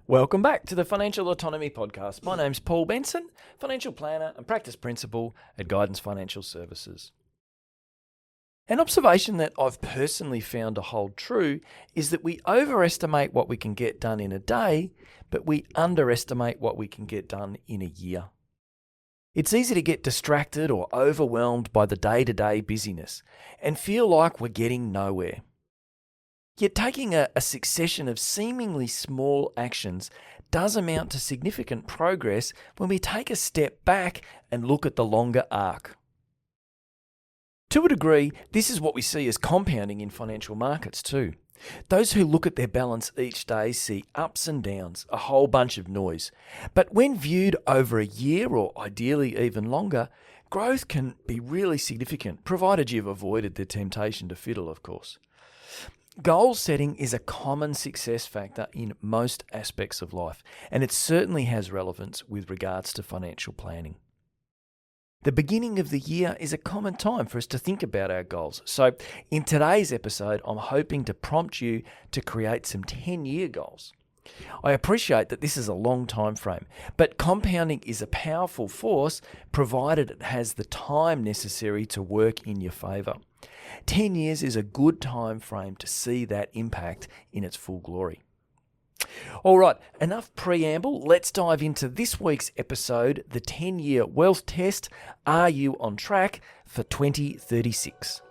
Welcome back to the Financial Autonomy Podcast. My name's Paul Benson, financial planner and practice principal at Guidance Financial Services. An observation that I've personally found to hold true is that we overestimate what we can get done in a day, but we underestimate what we can get done in a year. It's easy to get distracted or overwhelmed by the day-to-day busyness and feel like we're getting nowhere. Yet taking a succession of seemingly small actions does amount to significant progress when we take a step back and look at the longer arc. To a degree, this is what we see as compounding in financial markets too. Those who look at their balance each day see ups and downs, a whole bunch of noise. But when viewed over a year or ideally even longer, growth can be really significant, provided you've avoided the temptation to fiddle, of course. Goal setting is a common success factor in most aspects of life, and it certainly has relevance with regards to financial planning. The beginning of the year is a common time for us to think about our goals. So in today's episode, I'm hoping to prompt you to create some 10-year goals. I appreciate that this is a long time frame, but compounding is a powerful force provided it has the time necessary to work in your favour. 10 years is a good time frame to see that impact in its full glory. All right, enough preamble. Let's dive into this week's episode, the 10-year wealth test. Are you on track for 2036?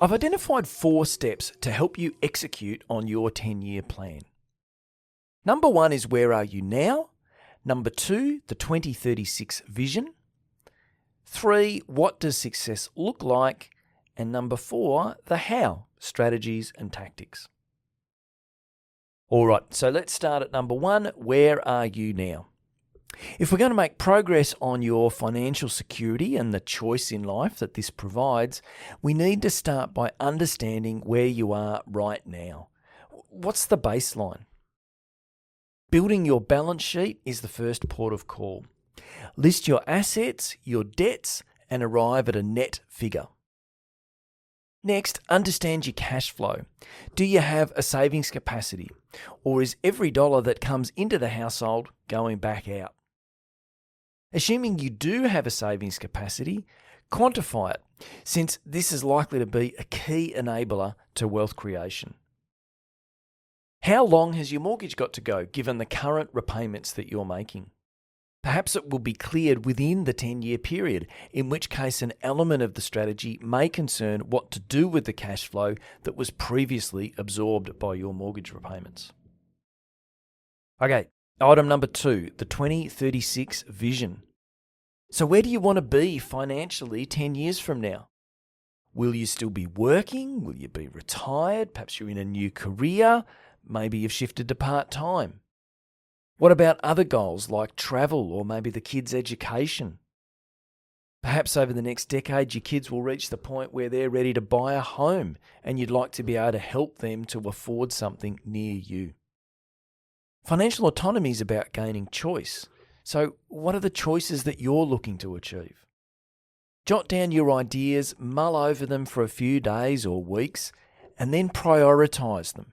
I've identified 4 steps to help you execute on your 10-year plan. Number 1 is where are you now? Number 2, the 2036 vision. 3, what does success look like? And number 4, the how, strategies and tactics. All right, so let's start at number 1, where are you now? If we're going to make progress on your financial security and the choice in life that this provides, we need to start by understanding where you are right now. What's the baseline? Building your balance sheet is the first port of call. List your assets, your debts, and arrive at a net figure. Next, understand your cash flow. Do you have a savings capacity, or is every dollar that comes into the household going back out? Assuming you do have a savings capacity, quantify it, since this is likely to be a key enabler to wealth creation. How long has your mortgage got to go, given the current repayments that you're making? Perhaps it will be cleared within the 10-year period, in which case an element of the strategy may concern what to do with the cash flow that was previously absorbed by your mortgage repayments. Okay. Item number 2, the 2036 vision. So where do you want to be financially 10 years from now? Will you still be working? Will you be retired? Perhaps you're in a new career. Maybe you've shifted to part-time. What about other goals like travel or maybe the kids' education? Perhaps over the next decade, your kids will reach the point where they're ready to buy a home and you'd like to be able to help them to afford something near you. Financial autonomy is about gaining choice. So what are the choices that you're looking to achieve? Jot down your ideas, mull over them for a few days or weeks, and then prioritise them.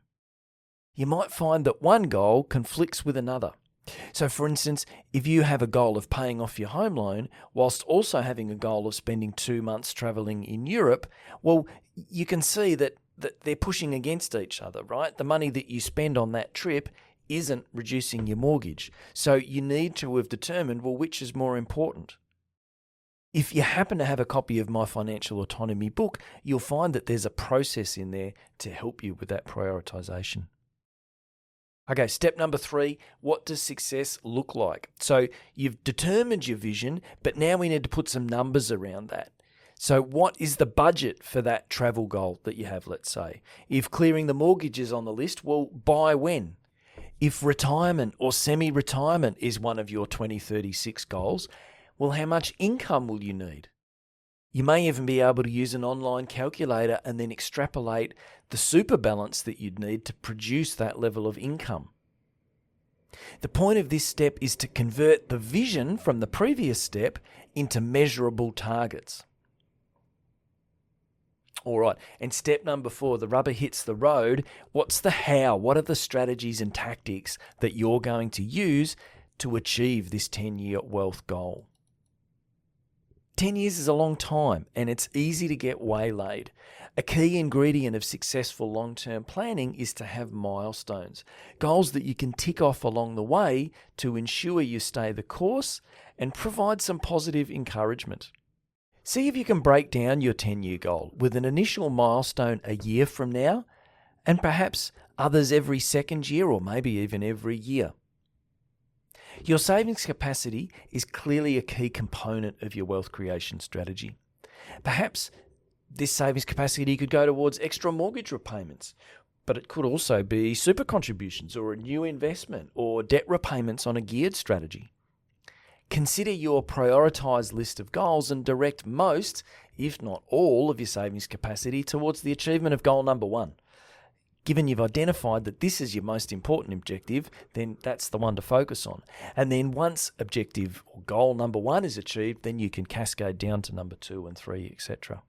You might find that one goal conflicts with another. So for instance, if you have a goal of paying off your home loan whilst also having a goal of spending 2 months travelling in Europe, well, you can see that they're pushing against each other, right? The money that you spend on that trip isn't reducing your mortgage. So you need to have determined, well, which is more important. If you happen to have a copy of my financial autonomy book, you'll find that there's a process in there to help you with that prioritization. Okay, step number 3, what does success look like? So you've determined your vision, but now we need to put some numbers around that. So what is the budget for that travel goal that you have, let's say? If clearing the mortgage is on the list, well, by when? If retirement or semi-retirement is one of your 2036 goals, well, how much income will you need? You may even be able to use an online calculator and then extrapolate the super balance that you'd need to produce that level of income. The point of this step is to convert the vision from the previous step into measurable targets. All right, and step number 4, the rubber hits the road. What's the how? What are the strategies and tactics that you're going to use to achieve this 10-year wealth goal? 10 years is a long time, and it's easy to get waylaid. A key ingredient of successful long-term planning is to have milestones, goals that you can tick off along the way to ensure you stay the course and provide some positive encouragement. See if you can break down your 10-year goal with an initial milestone a year from now, and perhaps others every second year or maybe even every year. Your savings capacity is clearly a key component of your wealth creation strategy. Perhaps this savings capacity could go towards extra mortgage repayments, but it could also be super contributions or a new investment or debt repayments on a geared strategy. Consider your prioritised list of goals and direct most, if not all, of your savings capacity towards the achievement of goal number 1. Given you've identified that this is your most important objective, then that's the one to focus on. And then once objective or goal number 1 is achieved, then you can cascade down to number 2 and 3, etc.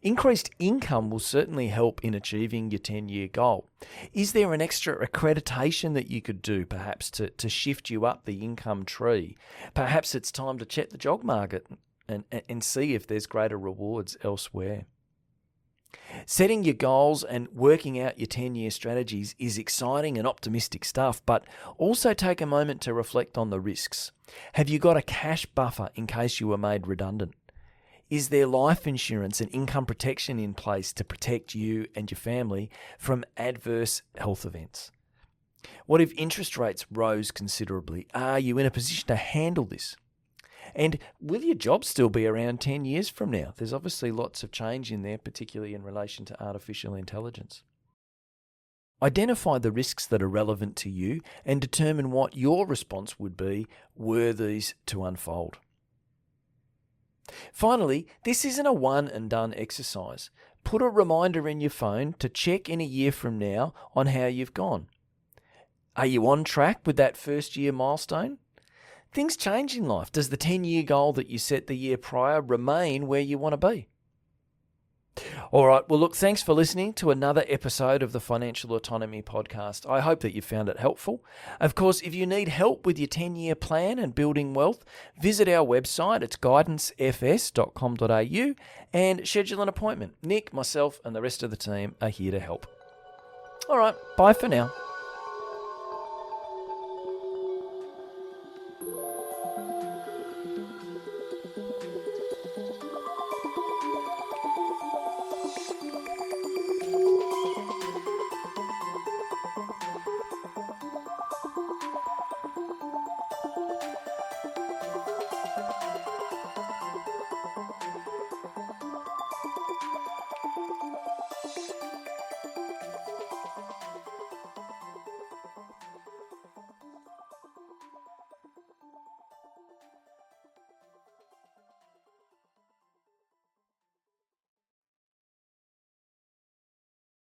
Increased income will certainly help in achieving your 10-year goal. Is there an extra accreditation that you could do, perhaps, to shift you up the income tree? Perhaps it's time to check the job market and see if there's greater rewards elsewhere. Setting your goals and working out your 10-year strategies is exciting and optimistic stuff, but also take a moment to reflect on the risks. Have you got a cash buffer in case you were made redundant? Is there life insurance and income protection in place to protect you and your family from adverse health events? What if interest rates rose considerably? Are you in a position to handle this? And will your job still be around 10 years from now? There's obviously lots of change in there, particularly in relation to artificial intelligence. Identify the risks that are relevant to you and determine what your response would be were these to unfold. Finally, this isn't a one and done exercise. Put a reminder in your phone to check in a year from now on how you've gone. Are you on track with that first year milestone? Things change in life. Does the 10-year goal that you set the year prior remain where you want to be? All right. Well, look, thanks for listening to another episode of the Financial Autonomy Podcast. I hope that you found it helpful. Of course, if you need help with your 10-year plan and building wealth, visit our website. It's guidancefs.com.au and schedule an appointment. Nick, myself, and the rest of the team are here to help. All right. Bye for now.